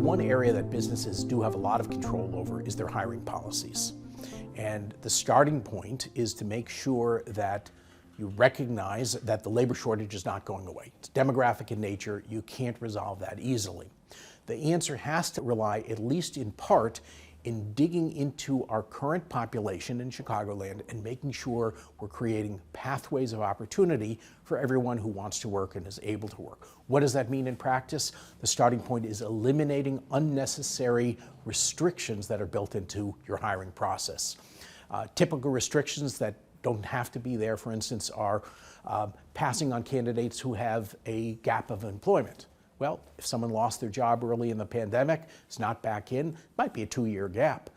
One area that businesses do have a lot of control over is their hiring policies. And the starting point is to make sure that you recognize that the labor shortage is not going away. It's demographic in nature. You can't resolve that easily. The answer has to rely, at least in part, in digging into our current population in Chicagoland and making sure we're creating pathways of opportunity for everyone who wants to work and is able to work. What does that mean in practice? The starting point is eliminating unnecessary restrictions that are built into your hiring process. Typical restrictions that don't have to be there, for instance, are passing on candidates who have a gap of employment. Well, if someone lost their job early in the pandemic, it's not back in, it might be a 2-year gap.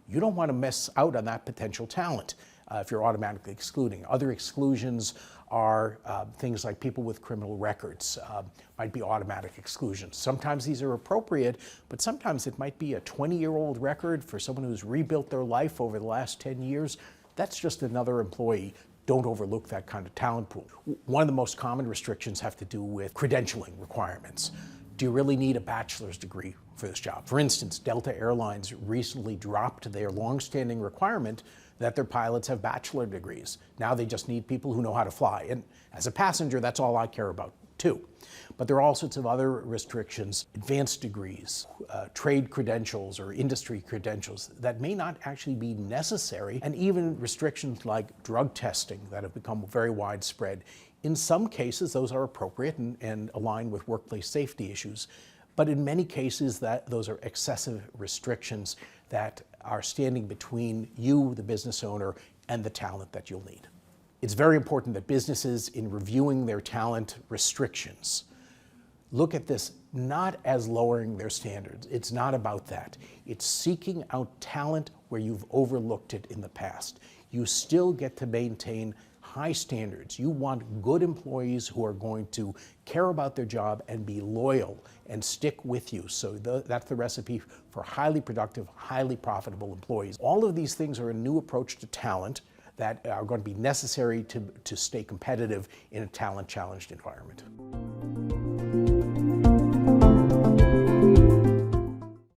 You don't want to miss out on that potential talent if you're automatically excluding. Other exclusions are things like people with criminal records, might be automatic exclusions. Sometimes these are appropriate, but sometimes it might be a 20-year-old record for someone who's rebuilt their life over the last 10 years. That's just another employee. Don't overlook that kind of talent pool. One of the most common restrictions have to do with credentialing requirements. Do you really need a bachelor's degree for this job? For instance, Delta Airlines recently dropped their longstanding requirement that their pilots have bachelor degrees. Now they just need people who know how to fly. And as a passenger, that's all I care about too. But there are all sorts of other restrictions, advanced degrees, trade credentials or industry credentials that may not actually be necessary, and even restrictions like drug testing that have become very widespread. In some cases, those are appropriate and align with workplace safety issues. But in many cases, those are excessive restrictions that are standing between you, the business owner, and the talent that you'll need. It's very important that businesses, in reviewing their talent restrictions, look at this not as lowering their standards. It's not about that. It's seeking out talent where you've overlooked it in the past. You still get to maintain high standards. You want good employees who are going to care about their job and be loyal and stick with you. So that's the recipe for highly productive, highly profitable employees. All of these things are a new approach to talent that are going to be necessary to stay competitive in a talent-challenged environment.